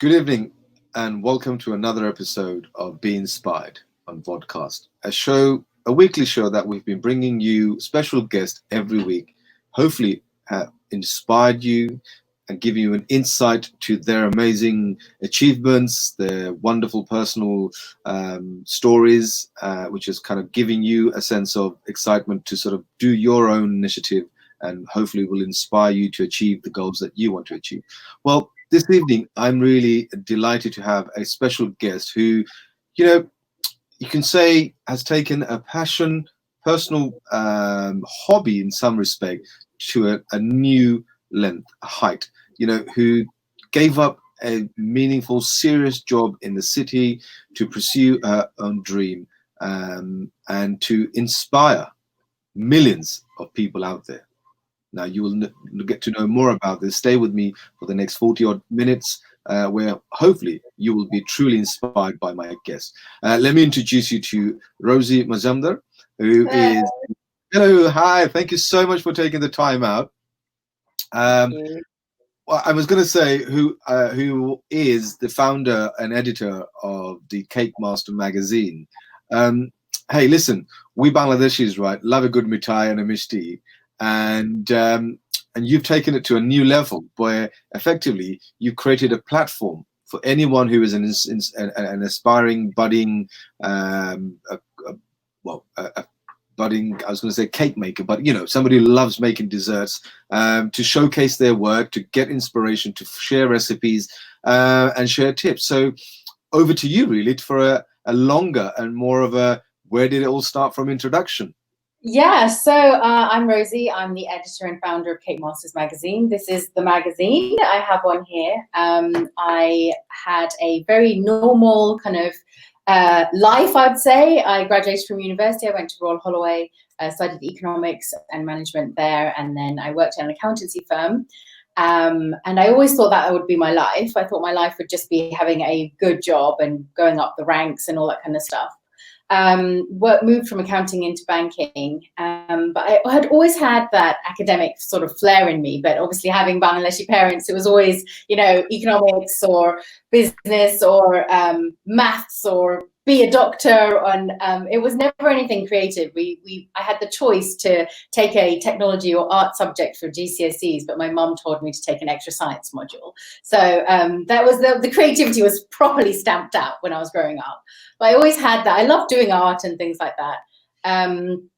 Good evening and welcome to another episode of Binspired on Vodcast, a weekly show that we've been bringing you special guests every week, hopefully have inspired you and give you an insight to their amazing achievements, their wonderful personal stories, which is kind of giving you a sense of excitement to sort of do your own initiative and hopefully will inspire you to achieve the goals that you want to achieve. Well, this evening, I'm really delighted to have a special guest who, you can say has taken a passion, personal hobby in some respect to a new length, a height, who gave up a meaningful, serious job in the city to pursue her own dream and to inspire millions of people out there. Now, you will get to know more about this. Stay with me for the next 40-odd minutes, where hopefully you will be truly inspired by my guest. Let me introduce you to Rosie Mazumder, who is... Hello, hi, thank you so much for taking the time out. Well, I was going to say who is the founder and editor of the Cake Master magazine. Hey, listen, we Bangladeshis, right, love a good mitai and a mishti. And you've taken it to a new level where effectively you've created a platform for anyone who is an aspiring, budding, budding, I was going to say cake maker, but somebody who loves making desserts, to showcase their work, to get inspiration, to share recipes and share tips. So over to you, really, for a longer and more of a where did it all start from introduction. Yeah, so I'm Rosie. I'm the editor and founder of Cake Masters magazine. This is the magazine. I have one here. I had a very normal kind of life, I'd say. I graduated from university. I went to Royal Holloway, studied economics and management there, and then I worked in an accountancy firm. And I always thought that would be my life. I thought my life would just be having a good job and going up the ranks and all that kind of stuff. Moved from accounting into banking, but I had always had that academic sort of flair in me. But obviously, having Bangladeshi parents, it was always, economics or business or maths or be a doctor, and it was never anything creative. I had the choice to take a technology or art subject for GCSEs, but my mum told me to take an extra science module. So that was the creativity was properly stamped out when I was growing up. But I always had that. I loved doing art and things like that. And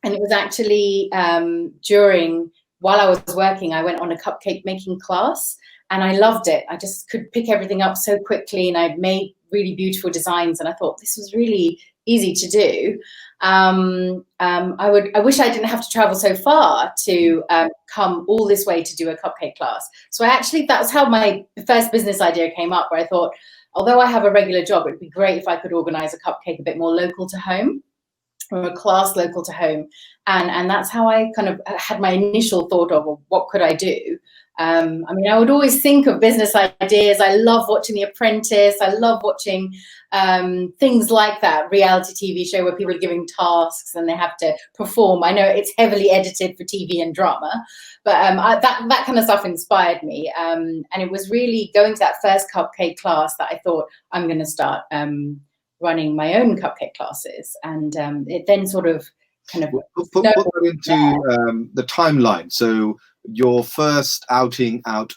it was actually while I was working, I went on a cupcake making class. And I loved it. I just could pick everything up so quickly, and I made really beautiful designs. And I thought this was really easy to do. I wish I didn't have to travel so far to come all this way to do a cupcake class. So that was how my first business idea came up, where I thought, although I have a regular job, it'd be great if I could organize a cupcake a bit more local to home, or a class local to home. And that's how I kind of had my initial thought of, well, what could I do? I would always think of business ideas. I love watching The Apprentice. I love watching things like that, reality TV show where people are giving tasks and they have to perform. I know it's heavily edited for TV and drama, but that kind of stuff inspired me. And it was really going to that first cupcake class that I thought, I'm going to start running my own cupcake classes. And it then sort of kind of put that into the timeline. So your first outing out,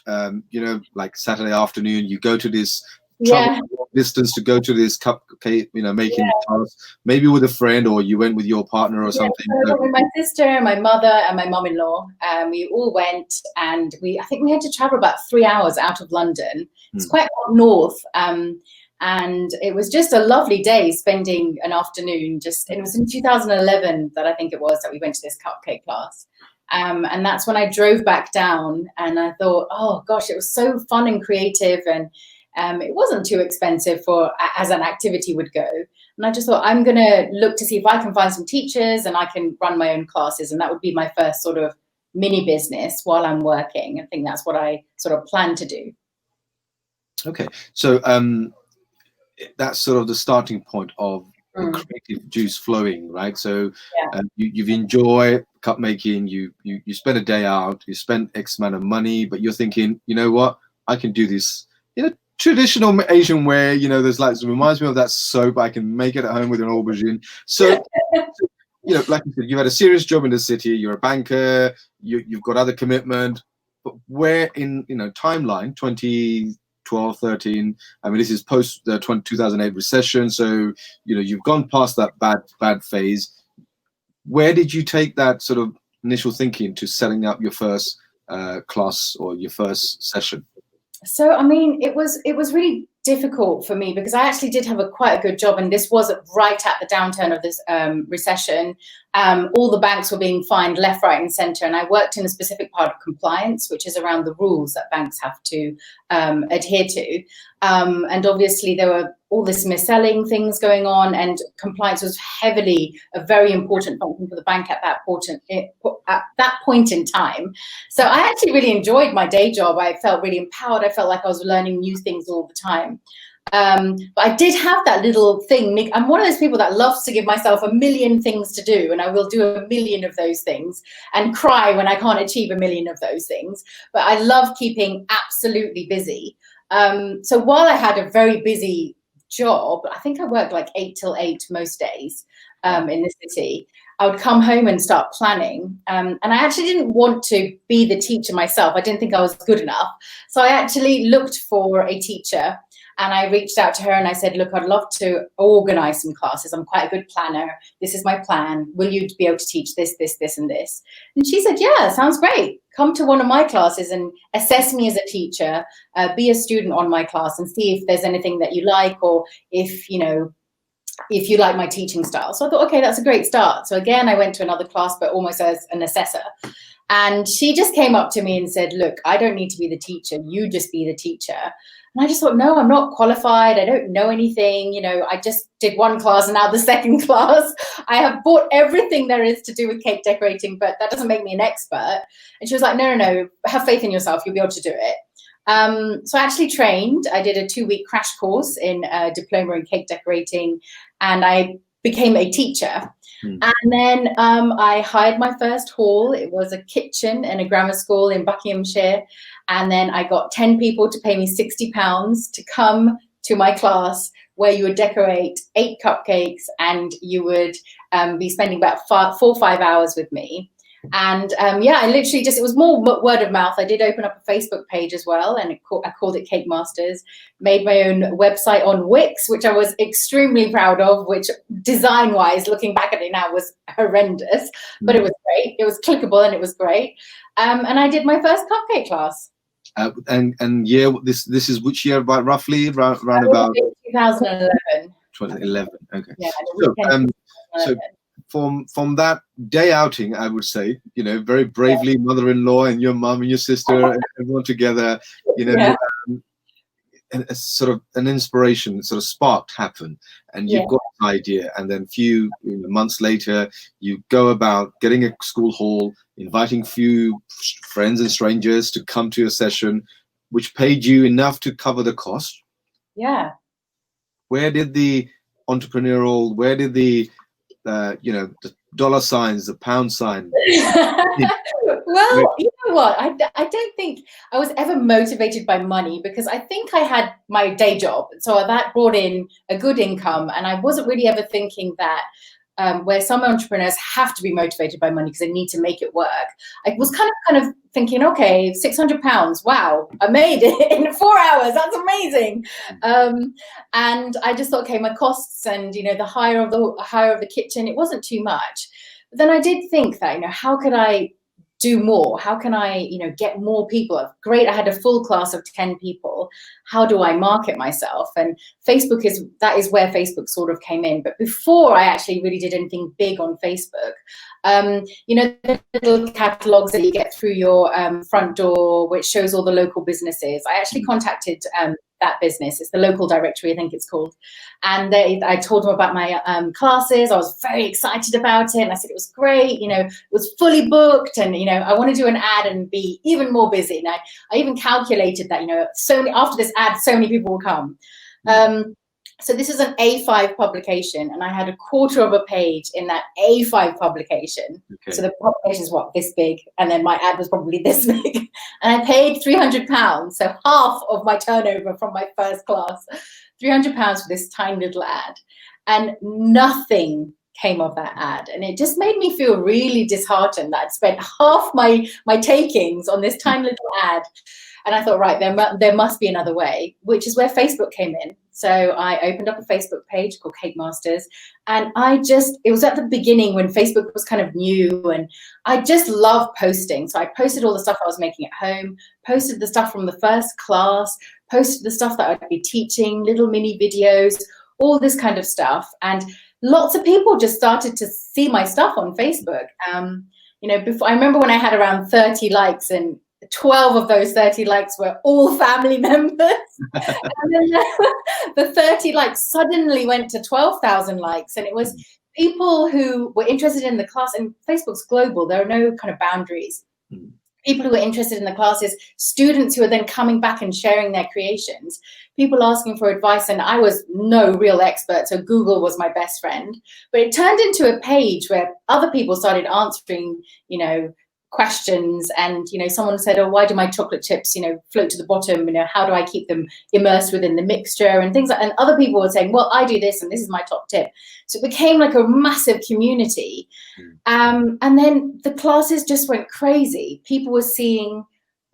like Saturday afternoon, you go to this distance to go to this cupcake, making task, maybe with a friend, or you went with your partner or something. So with my sister, my mother, and my mum-in-law, we all went, and I think we had to travel about 3 hours out of London. It's quite up north. And it was just a lovely day, spending an afternoon. It was in 2011 that I think it was that we went to this cupcake class. And that's when I drove back down, and I thought, oh gosh, it was so fun and creative, and it wasn't too expensive as an activity would go. And I just thought, I'm going to look to see if I can find some teachers and I can run my own classes. And that would be my first sort of mini business while I'm working. I think that's what I sort of plan to do. Okay. So that's sort of the starting point of the creative juice flowing, right? So you've enjoyed cup making, you spend a day out, you spend X amount of money, but you're thinking, you know what, I can do this traditional Asian way. You know, there's like, it reminds me of that soap. I can make it at home with an aubergine. So, you know, like you said, you've had a serious job in the city. You're a banker. You've got other commitment. But where in, you know, timeline 2012, 13? I mean, this is post the 2008 recession. So, you know, you've gone past that bad phase. Where did you take that sort of initial thinking to setting up your first class or your first session? So, I mean, it was really difficult for me because I actually did have quite a good job, and this was right at the downturn of this recession. All the banks were being fined left, right, and centre, and I worked in a specific part of compliance, which is around the rules that banks have to adhere to. And obviously, there were all this mis-selling things going on, and compliance was heavily a very important function for the bank at that point in time. So I actually really enjoyed my day job. I felt really empowered. I felt like I was learning new things all the time. But I did have that little thing. I'm one of those people that loves to give myself a million things to do, and I will do a million of those things and cry when I can't achieve a million of those things. But I love keeping absolutely busy. So while I had a very busy job, I think I worked like 8 till 8 most days in the city. I would come home and start planning. And I actually didn't want to be the teacher myself. I didn't think I was good enough. So I actually looked for a teacher, and I reached out to her and I said, look, I'd love to organize some classes. I'm quite a good planner. This is my plan. Will you be able to teach this, this, this, and this? And she said, yeah, sounds great. Come to one of my classes and assess me as a teacher, be a student on my class and see if there's anything that you like, or if you like my teaching style. So I thought, okay, that's a great start. So again, I went to another class, but almost as an assessor. And she just came up to me and said, look, I don't need to be the teacher. You just be the teacher. And I just thought, no, I'm not qualified. I don't know anything. You know, I just did one class and now the second class. I have bought everything there is to do with cake decorating, but that doesn't make me an expert. And she was like, no, have faith in yourself. You'll be able to do it. So I actually trained. I did a 2-week crash course in diploma in cake decorating, and I became a teacher. And then I hired my first hall. It was a kitchen in a grammar school in Buckinghamshire. And then I got 10 people to pay me £60 to come to my class, where you would decorate 8 cupcakes, and you would be spending about 4 or 5 hours with me. And I literally it was more word of mouth. I did open up a Facebook page as well, and I called it Cake Masters. Made my own website on Wix, which I was extremely proud of, which design-wise, looking back at it now, was horrendous. But it was great. It was clickable and it was great. And I did my first cupcake class. And this is which year, about roughly around about 2011. 2011. Okay. Yeah. So from that day outing, I would say, you know, very bravely, mother-in-law and your mum and your sister, everyone together, you know, and a sort of an inspiration sort of sparked happen, and you've got an idea, and then few months later, you go about getting a school hall, inviting few friends and strangers to come to your session, which paid you enough to cover the cost. Yeah. Where did the the dollar signs, the pound sign? Well, you know what? I don't think I was ever motivated by money, because I think I had my day job. So that brought in a good income, and I wasn't really ever thinking that where some entrepreneurs have to be motivated by money because they need to make it work. I was kind of thinking, okay, £600, wow, I made it in 4 hours. That's amazing. And I just thought, okay, my costs and, you know, the hire of the kitchen, it wasn't too much. But then I did think that, you know, how could I do more? How can I, you know, get more people? Great, I had a full class of 10 people. How do I market myself? And Facebook is where Facebook sort of came in. But before I actually really did anything big on Facebook, you know, the little catalogs that you get through your front door, which shows all the local businesses. I actually contacted that business. It's the local directory, I think it's called. And I told them about my classes. I was very excited about it. And I said it was great. You know, it was fully booked. And, you know, I want to do an ad and be even more busy. And I even calculated that, you know, after this ad, so many people will come. So this is an A5 publication, and I had a quarter of a page in that A5 publication. Okay. So the publication is what, this big, and then my ad was probably this big. And I paid £300, so half of my turnover from my first class, £300 for this tiny little ad. And nothing came of that ad. And it just made me feel really disheartened that I'd spent half my takings on this tiny little ad. And I thought, right, there must be another way, which is where Facebook came in. So I opened up a Facebook page called Cake Masters, and it was at the beginning when Facebook was kind of new, and I just loved posting. So I posted all the stuff I was making at home, posted the stuff from the first class, posted the stuff that I'd be teaching, little mini videos, all this kind of stuff. And lots of people just started to see my stuff on Facebook. Before, I remember when I had around 30 likes, and 12 of those 30 likes were all family members. And then the 30 likes suddenly went to 12,000 likes. And it was people who were interested in the class. And Facebook's global. There are no kind of boundaries. People who were interested in the classes, students who are then coming back and sharing their creations, people asking for advice. And I was no real expert, so Google was my best friend. But it turned into a page where other people started answering, questions. And, someone said, oh, why do my chocolate chips, float to the bottom? How do I keep them immersed within the mixture and things like that? And other people were saying, well, I do this, and this is my top tip. So it became like a massive community. And then the classes just went crazy. People were seeing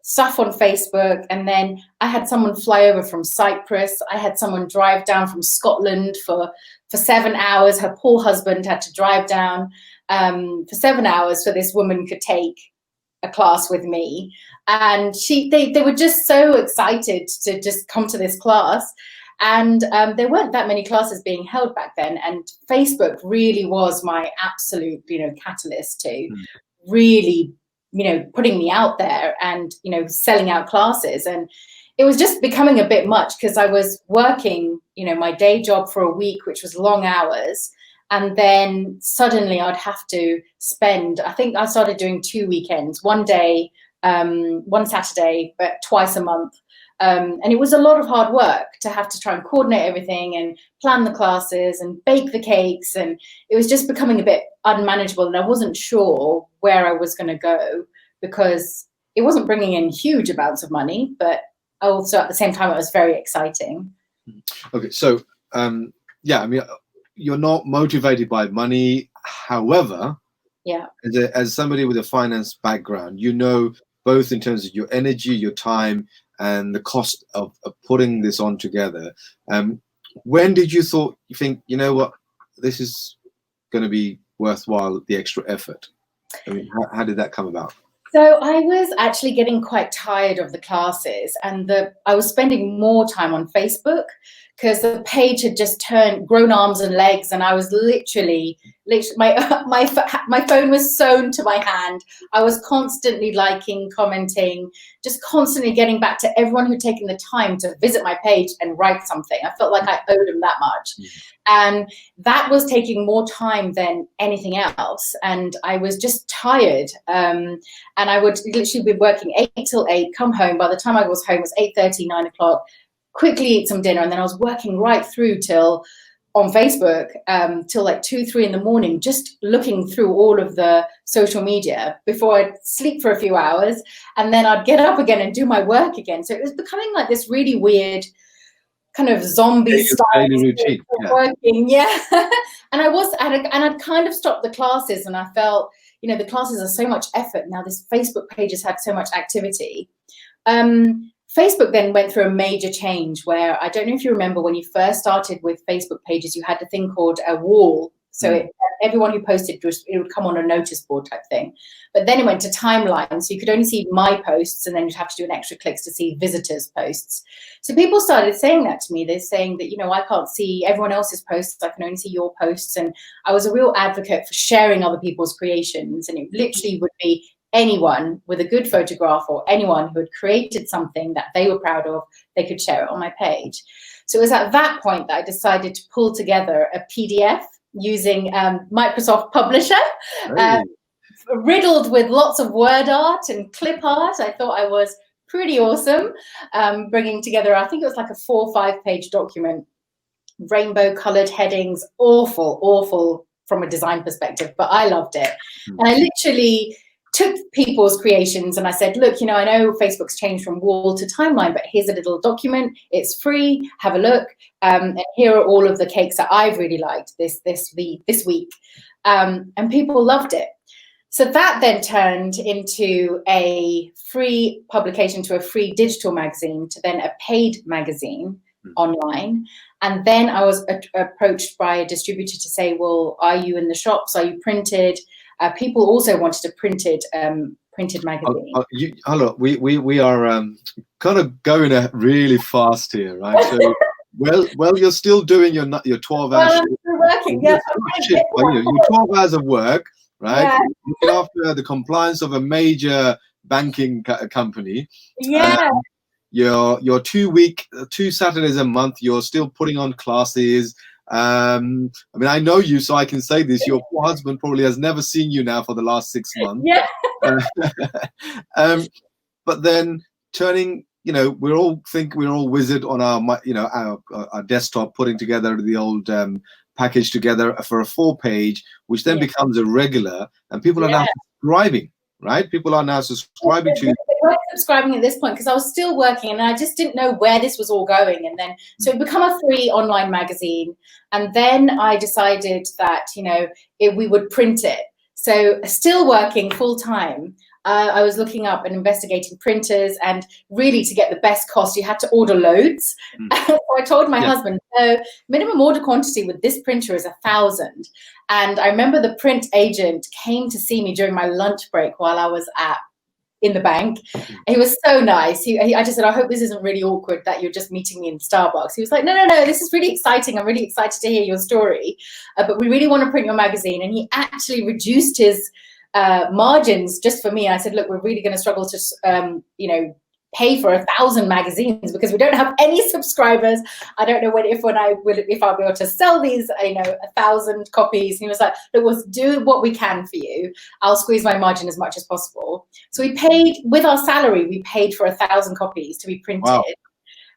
stuff on Facebook. And then I had someone fly over from Cyprus. I had someone drive down from Scotland for 7 hours. Her poor husband had to drive down for 7 hours so this woman could take a class with me. And they were just so excited to just come to this class. And there weren't that many classes being held back then. And Facebook really was my absolute, catalyst to really, putting me out there and, selling out classes. And it was just becoming a bit much because I was working, my day job for a week, which was long hours. And then suddenly I'd have to spend, I think I started doing 2 weekends, one day, one Saturday, but twice a month. And it was a lot of hard work to have to try and coordinate everything and plan the classes and bake the cakes. And it was just becoming a bit unmanageable. And I wasn't sure where I was going to go because it wasn't bringing in huge amounts of money, but also at the same time, it was very exciting. Okay. So, you're not motivated by money. However, as somebody with a finance background, both in terms of your energy, your time, and the cost of putting this on together. When did you think, what, this is going to be worthwhile, the extra effort? I mean, how did that come about? So I was actually getting quite tired of the classes, and I was spending more time on Facebook because the page had just grown arms and legs, and I was literally my phone was sewn to my hand. I was constantly liking, commenting, just constantly getting back to everyone who'd taken the time to visit my page and write something. I felt like I owed them that much. And that was taking more time than anything else. And I was just tired. And I would literally be working 8 till 8, come home. By the time I was home, it was 8:30, 9 o'clock, quickly eat some dinner. And then I was working right through on Facebook till like 2, 3 in the morning, just looking through all of the social media before I'd sleep for a few hours. And then I'd get up again and do my work again. So it was becoming like this really weird kind of zombie style routine. Working. And I'd kind of stopped the classes, and I felt, the classes are so much effort. Now this Facebook page has had so much activity. Facebook then went through a major change where, I don't know if you remember, when you first started with Facebook pages, you had a thing called a wall. So everyone who posted, it would come on a notice board type thing. But then it went to timeline. So you could only see my posts, and then you'd have to do an extra clicks to see visitors' posts. So people started saying that to me. They're saying that, I can't see everyone else's posts. I can only see your posts. And I was a real advocate for sharing other people's creations. And it literally would be anyone with a good photograph or anyone who had created something that they were proud of, they could share it on my page. So it was at that point that I decided to pull together a PDF using Microsoft Publisher, riddled with lots of word art and clip art. I thought I was pretty awesome, bringing together, I think it was like a 4 or 5 page document. rainbow colored headings, awful from a design perspective, but I loved it. And I literally took people's creations and I said, look, I know Facebook's changed from wall to timeline, but here's a little document. It's free. Have a look. And here are all of the cakes that I've really liked this week. And people loved it. So that then turned into a free publication to a free digital magazine to then a paid magazine online. And then I was approached by a distributor to say, well, are you in the shops? Are you printed? People also wanted a printed magazine. Hello, we are kind of going really fast here, right? So, well, you're still doing your 12 hours. I'm still working. Yes, you're 12 hours of work, right? Yeah. Looking after the compliance of a major banking company. Yeah. Your 2 Saturdays a month, you're still putting on classes. I mean, I know you, so I can say this. Your poor husband probably has never seen you now for the last 6 months. Yeah. But then turning, we're all wizard on our desktop, putting together the old package together for a 4-page, which then becomes a regular, and people are now subscribing. Right? People are now subscribing to. They weren't subscribing at this point because I was still working and I just didn't know where this was all going. And then, so it became a free online magazine. And then I decided that, we would print it. So still working full time. I was looking up and investigating printers, and really to get the best cost, you had to order loads. So I told my husband, minimum order quantity with this printer is 1,000. And I remember the print agent came to see me during my lunch break while I was in the bank. He was so nice. I just said, I hope this isn't really awkward that you're just meeting me in Starbucks. He was like, no, this is really exciting. I'm really excited to hear your story. But we really want to print your magazine. And he actually reduced his margins just for me. I said, look, we're really going to struggle to, pay for 1,000 magazines because we don't have any subscribers. I don't know if I'll be able to sell these, 1,000 copies. And he was like, look, we'll do what we can for you. I'll squeeze my margin as much as possible. So we paid with our salary. We paid for 1,000 copies to be printed. Wow.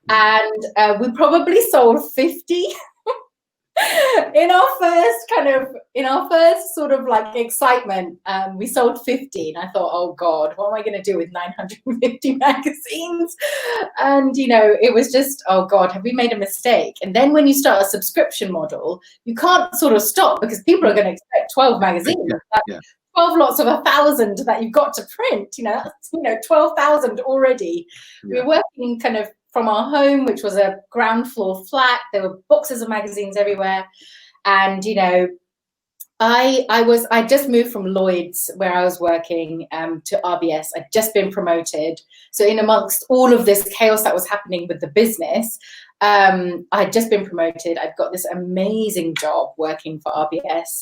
And we probably sold 50. In our first sort of like excitement, we sold 50, and I thought, oh God, what am I going to do with 950 magazines? And it was just, oh God, have we made a mistake? And then when you start a subscription model, you can't sort of stop because people are going to expect 12 magazines. 12 lots of 1,000 that you've got to print. That's 12,000 already. We're working kind of from our home, which was a ground floor flat. There were boxes of magazines everywhere. And, I just moved from Lloyd's, where I was working, to RBS. I'd just been promoted. So in amongst all of this chaos that was happening with the business, I had just been promoted. I'd got this amazing job working for RBS.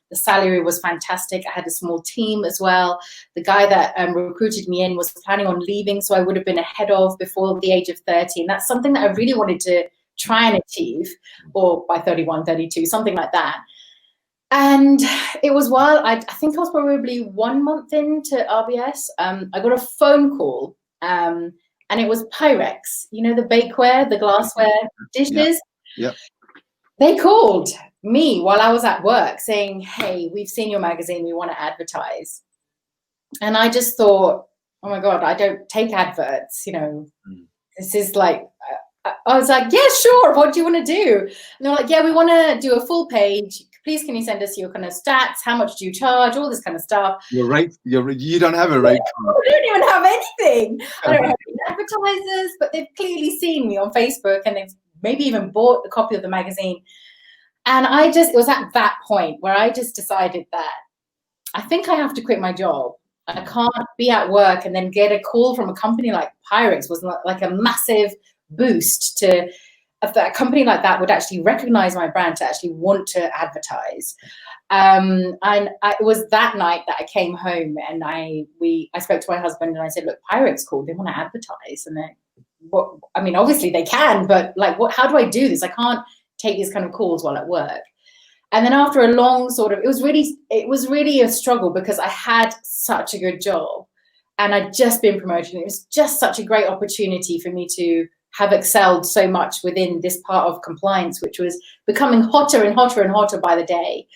The salary was fantastic. I had a small team as well. The guy that recruited me in was planning on leaving, so I would have been ahead of before the age of 30. And that's something that I really wanted to try and achieve, or by 31, 32, something like that. And it was while I think I was probably 1 month into RBS, I got a phone call. And it was Pyrex, the bakeware, the glassware dishes. Yeah. They called me while I was at work saying, hey, we've seen your magazine. We want to advertise. And I just thought, oh, my God, I don't take adverts. This is like, I was like, yeah, sure. What do you want to do? And they were like, yeah, we want to do a full page. Please, can you send us your kind of stats? How much do you charge? All this kind of stuff. Your rate? You don't have a rate card. I don't even have anything. I don't have any advertisers, but they've clearly seen me on Facebook and they've maybe even bought a copy of the magazine. And it was at that point where I just decided that I think I have to quit my job. I can't be at work and then get a call from a company like Pyrex was like a massive boost to. If a company like that would actually recognize my brand to actually want to advertise. It was that night that I came home and I spoke to my husband and I said, look, Pyrex called, they want to advertise. And obviously they can, but how do I do this? I can't take these kind of calls while at work. And then after a long it was really a struggle because I had such a good job and I'd just been promoted. And it was just such a great opportunity for me to have excelled so much within this part of compliance, which was becoming hotter and hotter and hotter by the day.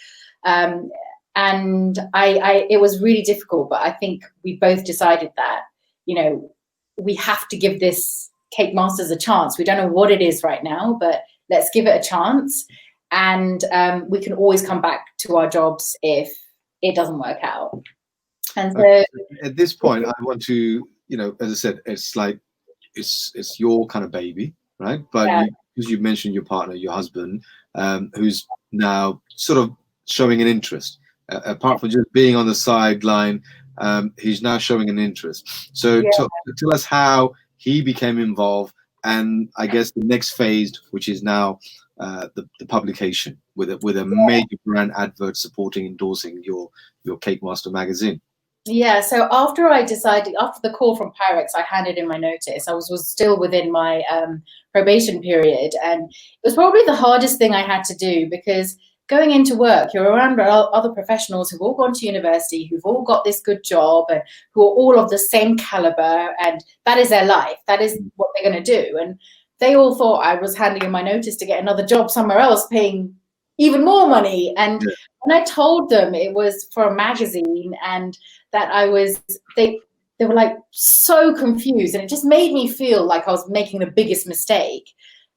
And it was really difficult, but I think we both decided that, you know, we have to give this Cake Masters a chance. We don't know what it is right now, but let's give it a chance. And we can always come back to our jobs if it doesn't work out. And so at this point, I want to, you know, as I said, it's like, it's your kind of baby, right? But yeah. as you mentioned, your partner, your husband, who's now sort of showing an interest. Apart from just being on the sideline, he's now showing an interest. So tell us how he became involved, and I guess the next phase, which is now the publication with a major brand advert supporting, endorsing your Cake Master magazine. Yeah, so after the call from Pyrex, I handed in my notice. I was still within my probation period, and it was probably the hardest thing I had to do, because going into work, you're around other professionals who've all gone to university, who've all got this good job, and who are all of the same caliber, and that is their life. That is what they're going to do. And they all thought I was handing in my notice to get another job somewhere else, paying even more money. And when I told them it was for a magazine and that they were like so confused, and it just made me feel like I was making the biggest mistake.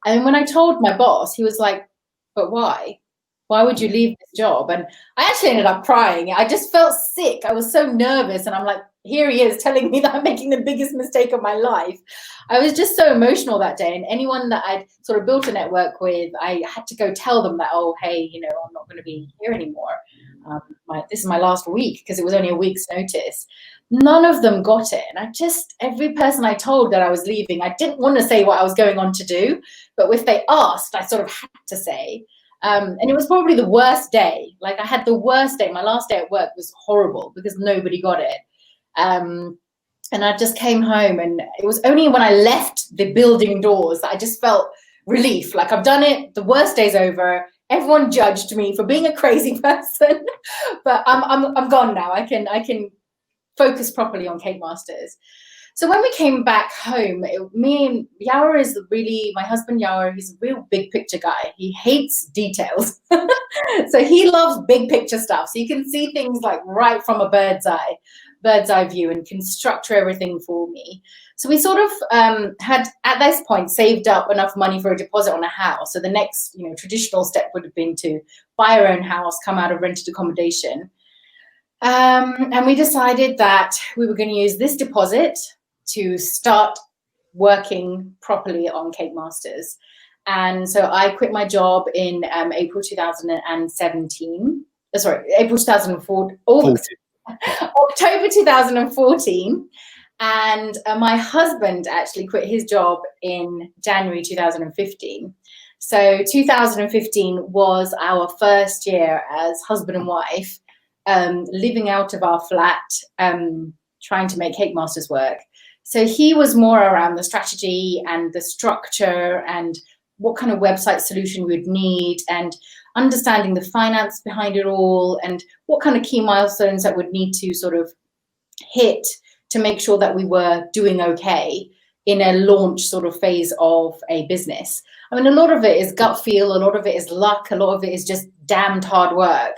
And when I told my boss, he was like, but why? Why would you leave this job? And I actually ended up crying. I just felt sick. I was so nervous. And I'm like, here he is telling me that I'm making the biggest mistake of my life. I was just so emotional that day. And anyone that I'd sort of built a network with, I had to go tell them that, oh, hey, you know, I'm not going to be here anymore. This is my last week, because it was only a week's notice. None of them got it. And every person I told that I was leaving, I didn't want to say what I was going on to do. But if they asked, I sort of had to say. And it was probably the worst day. Like, I had the worst day. My last day at work was horrible because nobody got it. And I just came home, and it was only when I left the building doors that I just felt relief. Like, I've done it. The worst day's over. Everyone judged me for being a crazy person, but I'm gone now. I can focus properly on Cake Masters. So when we came back home, me and Yawer is really, my husband Yawer, he's a real big picture guy. He hates details. So he loves big picture stuff. So you can see things like right from a bird's eye view, and can structure everything for me. So we sort of had, at this point, saved up enough money for a deposit on a house. So the next, you know, traditional step would have been to buy our own house, come out of rented accommodation. And we decided that we were going to use this deposit to start working properly on Cake Masters. And so I quit my job in April 2017. April 2004. October 2014. And my husband actually quit his job in January 2015. So 2015 was our first year as husband and wife, living out of our flat, trying to make Cake Masters work. So he was more around the strategy and the structure and what kind of website solution we'd need, and understanding the finance behind it all, and what kind of key milestones that would need to sort of hit to make sure that we were doing okay in a launch sort of phase of a business. I mean, a lot of it is gut feel, a lot of it is luck, a lot of it is just damned hard work.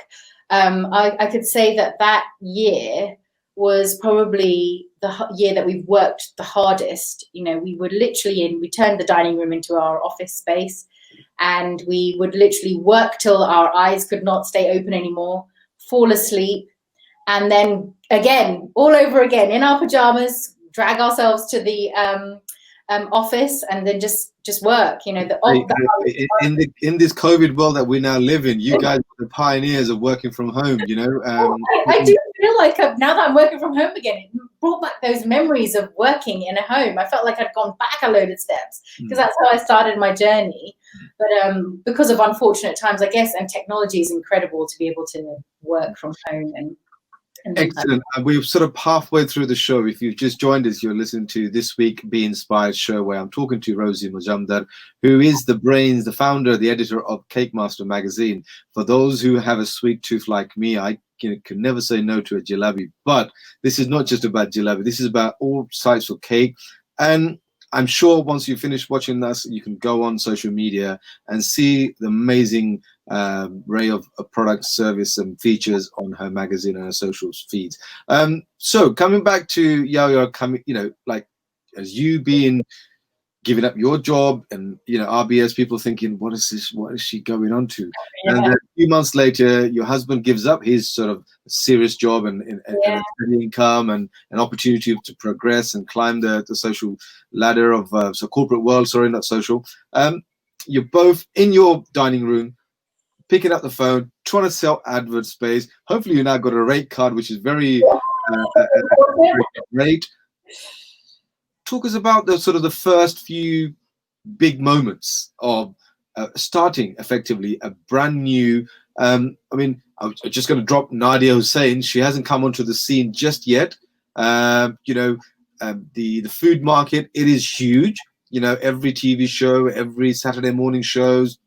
I could say that year was probably the year that we've worked the hardest. You know, we were literally we turned the dining room into our office space, and we would literally work till our eyes could not stay open anymore, fall asleep, and then again, all over again, in our pajamas, drag ourselves to the office, and then just work. You know, in this COVID world that we now live in, you guys are the pioneers of working from home. You know, I do feel like now that I'm working from home again, it brought back those memories of working in a home. I felt like I'd gone back a load of steps, because that's how I started my journey. But because of unfortunate times, I guess, and technology is incredible to be able to work from home. And excellent. We're sort of halfway through the show. If you've just joined us, you're listening to This Week Be Inspired show, where I'm talking to Rosie Mazumder, who is the brains, the founder, the editor of Cake Master magazine. For those who have a sweet tooth like me, I can never say no to a jalebi. But this is not just about jalebi. This is about all sides of cake. And I'm sure once you finish watching this, you can go on social media and see the amazing array of products, service, and features on her magazine and her social feeds. So coming back to Yao, like as you being giving up your job and RBS, people thinking, what is this? What is she going on to? Yeah. And then a few months later, your husband gives up his sort of serious job and a steady income and an opportunity to progress and climb the social ladder of corporate world. Sorry, not social. You're both in your dining room, picking up the phone, trying to sell advert space. Hopefully, you now got a rate card, which is very great. Talk us about the first few big moments of starting effectively a brand new. I mean, I'm just going to drop Nadia Hussain. She hasn't come onto the scene just yet. The food market, it is huge. Every TV show, every Saturday morning shows,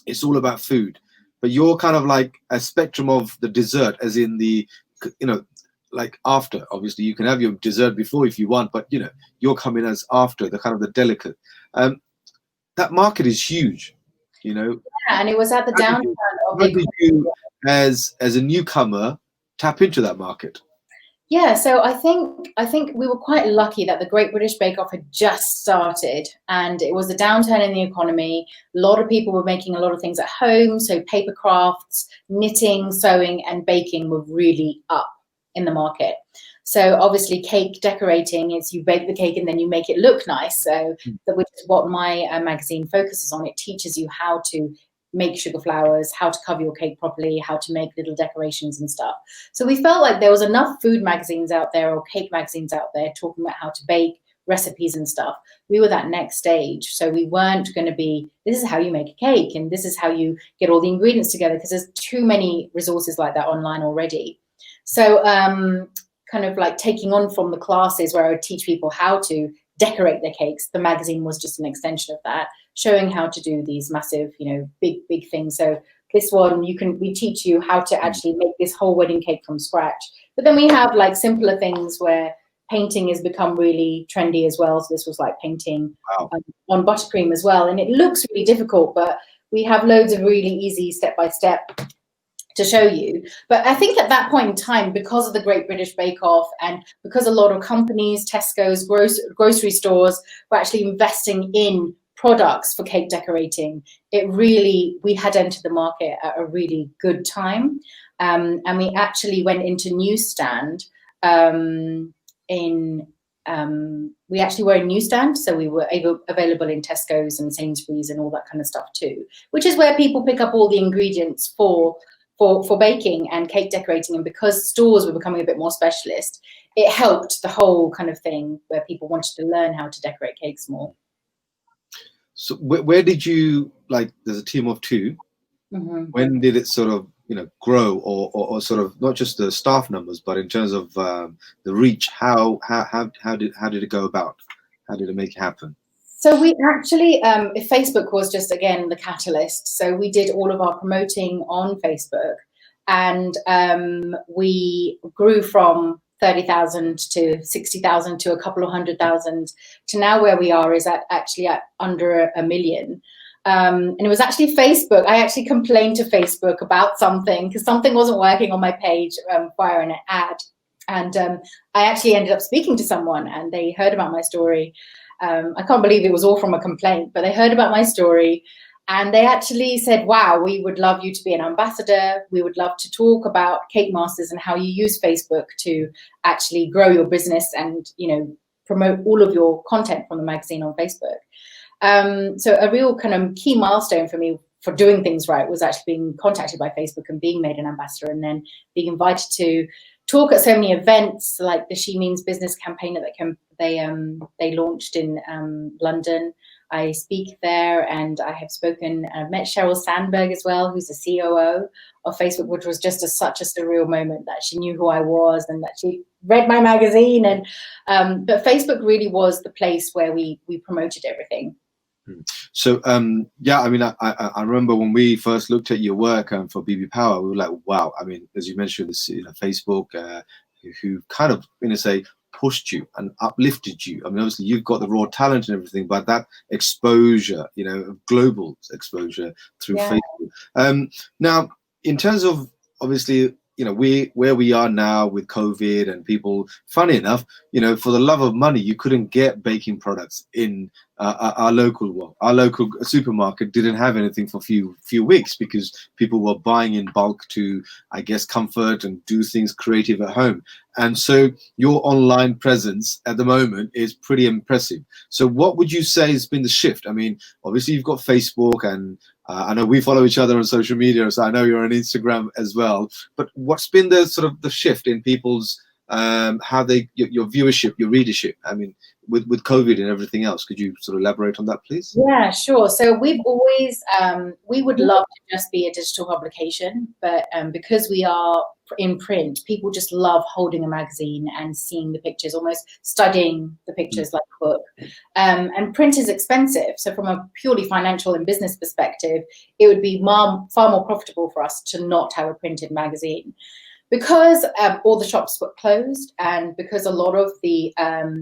it's all about food. But you're kind of like a spectrum of the dessert, as in the, like after. Obviously, you can have your dessert before if you want, but you're coming as after, the kind of the delicate. That market is huge, Yeah, and it was at the downturn of the. How did you, as a newcomer, tap into that market? Yeah, so I think we were quite lucky that the Great British Bake Off had just started, and it was a downturn in the economy. A lot of people were making a lot of things at home, so paper crafts, knitting, sewing, and baking were really up in the market. So obviously cake decorating is you bake the cake and then you make it look nice. So which is what my magazine focuses on. It teaches you how to make sugar flowers, how to cover your cake properly, how to make little decorations and stuff. So we felt like there was enough food magazines out there or cake magazines out there talking about how to bake, recipes and stuff. We were that next stage. So we weren't going to be, this is how you make a cake and this is how you get all the ingredients together, because there's too many resources like that online already. So kind of like taking on from the classes where I would teach people how to decorate their cakes, the magazine was just an extension of that, showing how to do these massive, big things. So this one, we teach you how to actually make this whole wedding cake from scratch. But then we have like simpler things where painting has become really trendy as well. So this was like painting on buttercream as well. And it looks really difficult, but we have loads of really easy step-by-step to show you. But I think at that point in time, because of the Great British Bake Off and because a lot of companies, Tesco's, grocery stores were actually investing in products for cake decorating, we had entered the market at a really good time. And we actually went into newsstand we actually were in newsstand, so we were available in Tesco's and Sainsbury's and all that kind of stuff too, which is where people pick up all the ingredients for baking and cake decorating. And because stores were becoming a bit more specialist, it helped the whole kind of thing where people wanted to learn how to decorate cakes more. So where did you, like, there's a team of two, when did it sort of, grow or sort of not just the staff numbers, but in terms of the reach, how did it go about? How did it make it happen? So we actually, Facebook was just, again, the catalyst. So we did all of our promoting on Facebook, and we grew from 30,000 to 60,000 to a couple of 100,000 to now where we are is at under 1 million. And it was actually Facebook. I actually complained to Facebook about something because something wasn't working on my page via an ad. And I actually ended up speaking to someone and they heard about my story. I can't believe it was all from a complaint, but they heard about my story and they actually said, wow, we would love you to be an ambassador. We would love to talk about Cake Masters and how you use Facebook to actually grow your business and, promote all of your content from the magazine on Facebook. So a real kind of key milestone for me for doing things right was actually being contacted by Facebook and being made an ambassador and then being invited to talk at so many events like the She Means Business campaign that they launched in London. I speak there and I have spoken, I've met Sheryl Sandberg as well, who's the COO of Facebook, which was just such a surreal moment that she knew who I was and that she read my magazine. And but Facebook really was the place where we promoted everything. So I mean, I remember when we first looked at your work for BB Power, we were like, wow. I mean, as you mentioned, this Facebook, who kind of, say, pushed you and uplifted you? I mean, obviously you've got the raw talent and everything, but that exposure, global exposure through Facebook. Now, in terms of obviously, where we are now with COVID and people, funny enough, for the love of money, you couldn't get baking products in our local supermarket. Didn't have anything for few weeks because people were buying in bulk to, I guess, comfort and do things creative at home. And so your online presence at the moment is pretty impressive. So what would you say has been the shift? I mean, obviously you've got Facebook, and I know we follow each other on social media, so I know you're on Instagram as well. But what's been the sort of the shift in people's your viewership, your readership? I mean, with COVID and everything else, could you sort of elaborate on that, please? Yeah, sure. So we've always, we would love to just be a digital publication, but because we are in print, people just love holding a magazine and seeing the pictures, almost studying the pictures like a book. And print is expensive. So from a purely financial and business perspective, it would be far more profitable for us to not have a printed magazine. Because all the shops were closed, and because a lot of the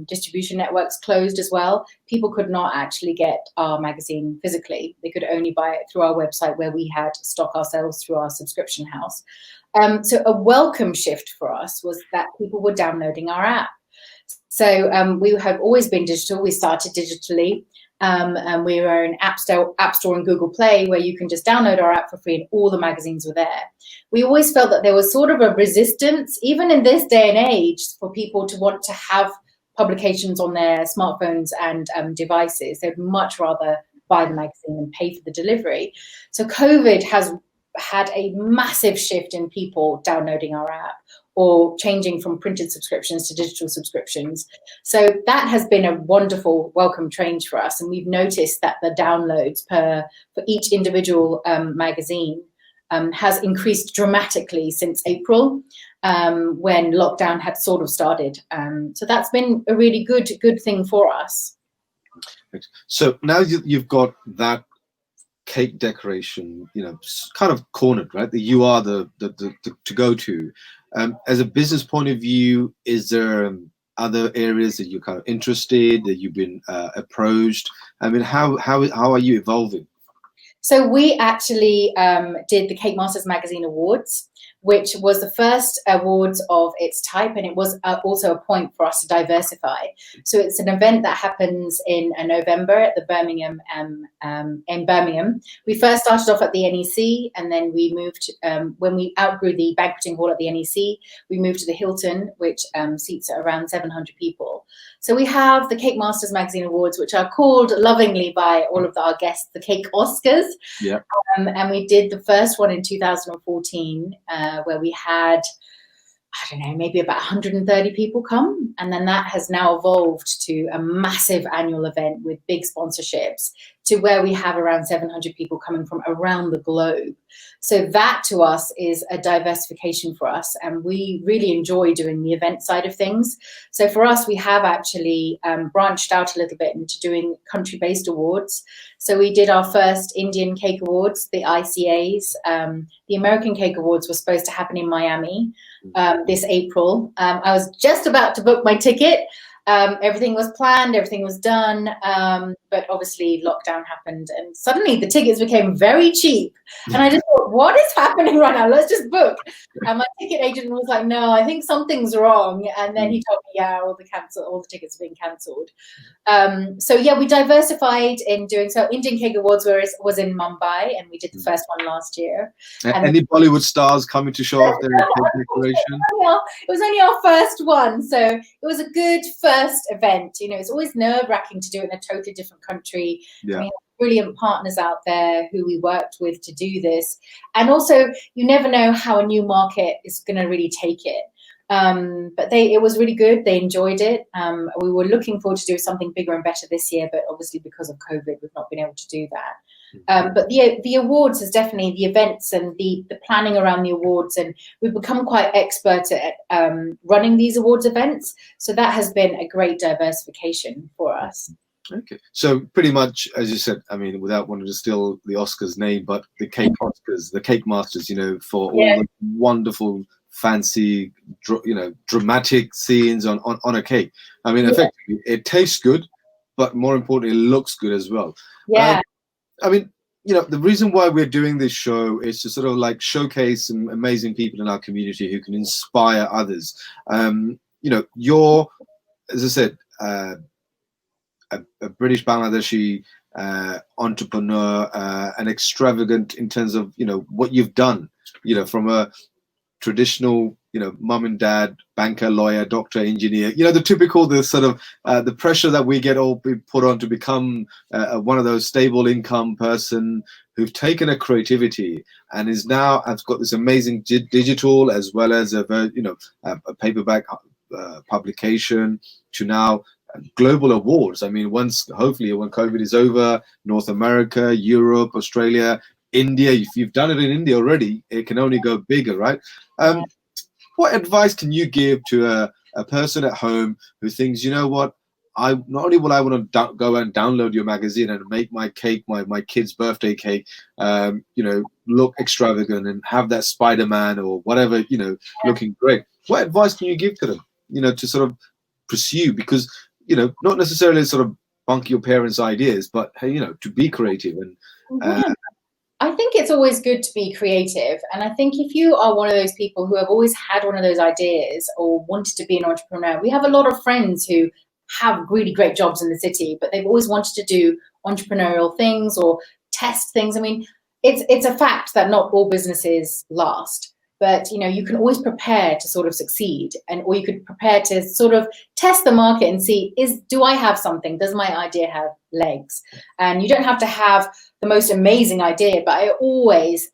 distribution networks closed as well, people could not actually get our magazine physically. They could only buy it through our website, where we had stock ourselves through our subscription house. So a welcome shift for us was that people were downloading our app. So we have always been digital. We started digitally. And we were in App Store and Google Play, where you can just download our app for free, and all the magazines were there. We always felt that there was sort of a resistance, even in this day and age, for people to want to have publications on their smartphones and devices. They'd much rather buy the magazine and pay for the delivery. So COVID has had a massive shift in people downloading our app or changing from printed subscriptions to digital subscriptions. So that has been a wonderful welcome change for us. And we've noticed that the downloads for each individual magazine has increased dramatically since April, when lockdown had sort of started. So that's been a really good thing for us. So now you've got that cake decoration, kind of cornered, right? That you are the to go to. As a business point of view, is there other areas that you're kind of interested, that you've been approached? I mean, how are you evolving? So we actually did the Cake Masters Magazine Awards, which was the first awards of its type, and it was also a point for us to diversify. So it's an event that happens in November at the Birmingham, in Birmingham. We first started off at the NEC, and then we moved, when we outgrew the banqueting hall at the NEC, we moved to the Hilton, which seats around 700 people. So we have the Cake Masters Magazine Awards, which are called lovingly by all of our guests the Cake Oscars. Yeah. And we did the first one in 2014, where we had, I don't know, maybe about 130 people come. And then that has now evolved to a massive annual event with big sponsorships, to where we have around 700 people coming from around the globe. So that to us is a diversification for us, and we really enjoy doing the event side of things. So for us, we have actually branched out a little bit into doing country-based awards. So we did our first Indian Cake Awards, the ICAs. The American Cake Awards were supposed to happen in Miami this April. I was just about to book my ticket. Everything was planned, everything was done, but obviously lockdown happened, and suddenly the tickets became very cheap. And I just thought, what is happening right now? Let's just book. And my ticket agent was like, no, I think something's wrong. And then he told me, yeah, all the tickets have been cancelled. So yeah, we diversified in doing so. Indian Cake Awards was in Mumbai, and we did the first one last year. Any Bollywood stars coming to show off their decoration? It was only our first one, so it was a good first event. It's always nerve-wracking to do it in a totally different country. Yeah. I mean, brilliant partners out there who we worked with to do this, and also you never know how a new market is going to really take it. But it was really good. They enjoyed it. We were looking forward to do something bigger and better this year, but obviously because of COVID, we've not been able to do that. But the awards is definitely the events and the planning around the awards, and we've become quite expert at running these awards events. So that has been a great diversification for us. Okay, so pretty much, as you said, I mean, without wanting to steal the Oscars name, but the Cake Oscars, the Cake Masters, for all the wonderful, fancy dramatic scenes on a cake. I mean, effectively, it tastes good, but more importantly, it looks good as well. Yeah. I mean, the reason why we're doing this show is to sort of like showcase some amazing people in our community who can inspire others. You're, as I said, a British Bangladeshi entrepreneur, and extravagant in terms of what you've done. From a traditional, mum and dad, banker, lawyer, doctor, engineer. The typical, the sort of the pressure that we get all put on to become one of those stable income person who've taken a creativity and is now has got this amazing digital as well as a paperback publication to now global awards. I mean, hopefully when COVID is over, North America, Europe, Australia, India, if you've done it in India already, it can only go bigger, right? What advice can you give to a person at home who thinks, you know what, not only will I want to go and download your magazine and make my cake, my kid's birthday cake, look extravagant and have that Spider-Man or whatever, looking great. What advice can you give to them, to sort of pursue? Because, not necessarily sort of bunk your parents' ideas, but, to be creative. And I think it's always good to be creative. And I think if you are one of those people who have always had one of those ideas or wanted to be an entrepreneur, we have a lot of friends who have really great jobs in the city, but they've always wanted to do entrepreneurial things or test things. I mean, it's a fact that not all businesses last, but you can always prepare to sort of succeed, or you could prepare to sort of test the market and see, do I have something? Does my idea have legs? And you don't have to have the most amazing idea, but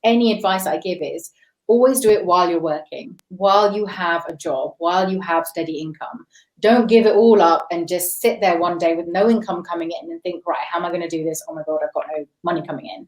any advice I give is always do it while you're working, while you have a job, while you have steady income. Don't give it all up and just sit there one day with no income coming in and think, right, how am I going to do this? Oh my God, I've got no money coming in.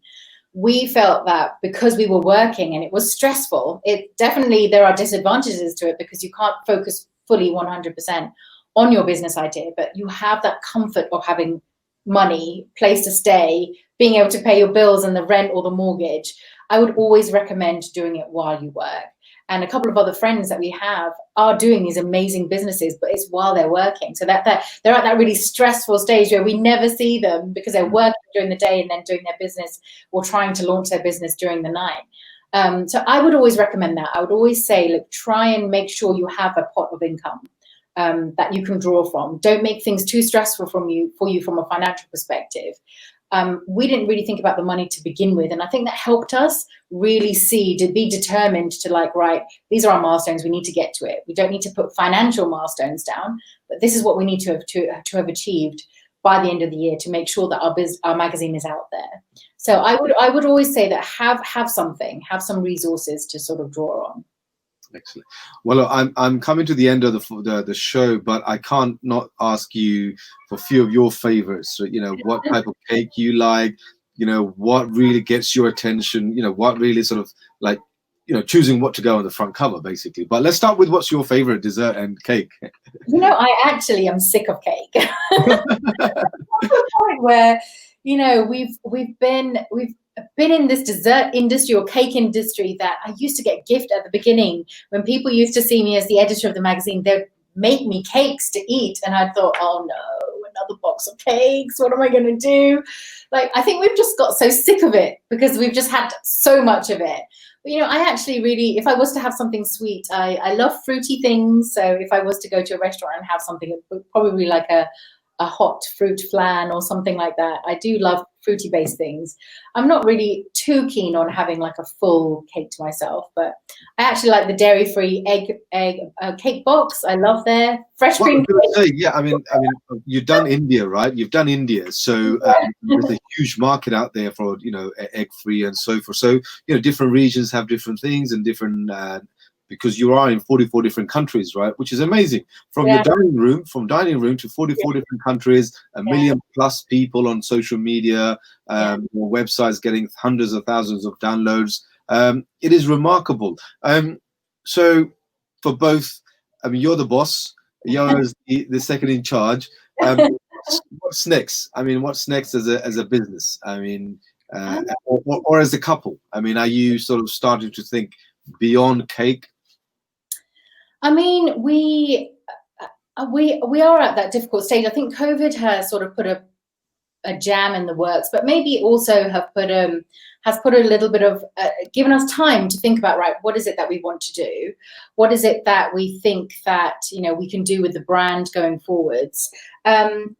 We felt that because we were working and it was stressful, there are disadvantages to it because you can't focus fully 100% on your business idea, but you have that comfort of having money, place to stay, being able to pay your bills and the rent or the mortgage. I would always recommend doing it while you work. And a couple of other friends that we have are doing these amazing businesses, but it's while they're working. So that they're at that really stressful stage where we never see them because they're working during the day and then doing their business or trying to launch their business during the night. So I would always recommend that. I would always say, look, try and make sure you have a pot of income that you can draw from. Don't make things too stressful for you from a financial perspective. We didn't really think about the money to begin with. And I think that helped us really be determined to right, these are our milestones. We need to get to it. We don't need to put financial milestones down, but this is what we need to have achieved by the end of the year to make sure that our magazine is out there. So I would always say that have something, have some resources to sort of draw on. Excellent. Well, I'm coming to the end of the show, but I can't not ask you for a few of your favorites. So, what type of cake you like, what really gets your attention, what really sort of choosing what to go on the front cover, basically. But let's start with what's your favorite dessert and cake. I actually am sick of cake. The point where, we've been in this dessert industry or cake industry that I used to get gift at the beginning. When people used to see me as the editor of the magazine, they'd make me cakes to eat. And I thought, oh no, another box of cakes. What am I going to do? I think we've just got so sick of it because we've just had so much of it. But, I actually really, if I was to have something sweet, I love fruity things. So if I was to go to a restaurant and have something, probably like a hot fruit flan or something like that. I do love fruity based things. I'm not really too keen on having a full cake to myself, but I actually like the dairy free egg cake box. I love their fresh cream. Yeah, I mean, you've done India, right? You've done India, so there's a huge market out there for egg free and so forth. So different regions have different things and different. Because you are in 44 different countries, right? Which is amazing. From your dining room to 44 different countries, a million plus people on social media, your websites getting hundreds of thousands of downloads. It is remarkable. So for both, you're the boss, Yona's the second in charge. What's next? What's next as a business? Or as a couple? Are you sort of starting to think beyond cake? I mean, we are at that difficult stage. I think COVID has sort of put a jam in the works, but maybe also has put a little bit of given us time to think about, right, what is it that we want to do, what is it that we think that we can do with the brand going forwards.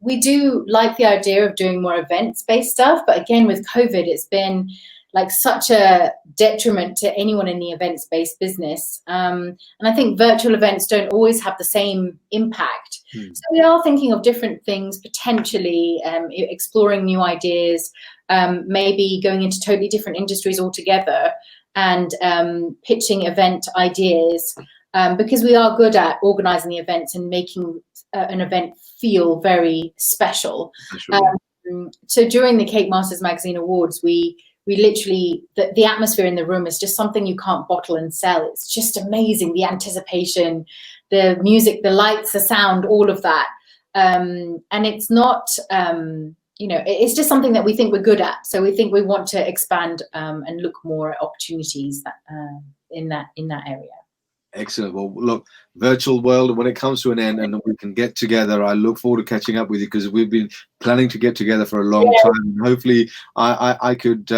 We do like the idea of doing more events-based stuff, but again, with COVID, it's been like such a detriment to anyone in the events-based business. And I think virtual events don't always have the same impact. So we are thinking of different things, potentially exploring new ideas, maybe going into totally different industries altogether, and pitching event ideas, because we are good at organizing the events and making an event feel very special. So during the Cake Masters Magazine Awards, we literally, the atmosphere in the room is just something you can't bottle and sell. It's just amazing. The anticipation, the music, the lights, the sound, all of that. And it's not, it's just something that we think we're good at. So we think we want to expand and look more at opportunities in that area. Excellent. Well, look, virtual world, when it comes to an end and we can get together, I look forward to catching up with you, because we've been planning to get together for a long time. And hopefully I could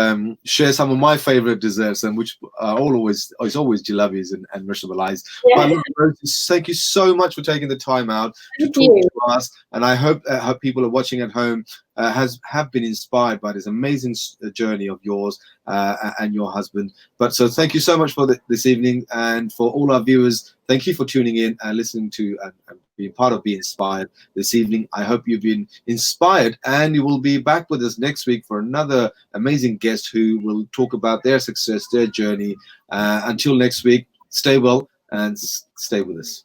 share some of my favorite desserts, and which are always jalebis and rasmalais. But look, thank you so much for taking the time out to talk to us, and I hope people are watching at home have been inspired by this amazing journey of yours and your husband. But so thank you so much for this evening, and for all our viewers, thank you for tuning in and listening to and being part of Be Inspired this evening. I hope you've been inspired, and you will be back with us next week for another amazing guest who will talk about their success, their journey. Until next week, stay well and stay with us.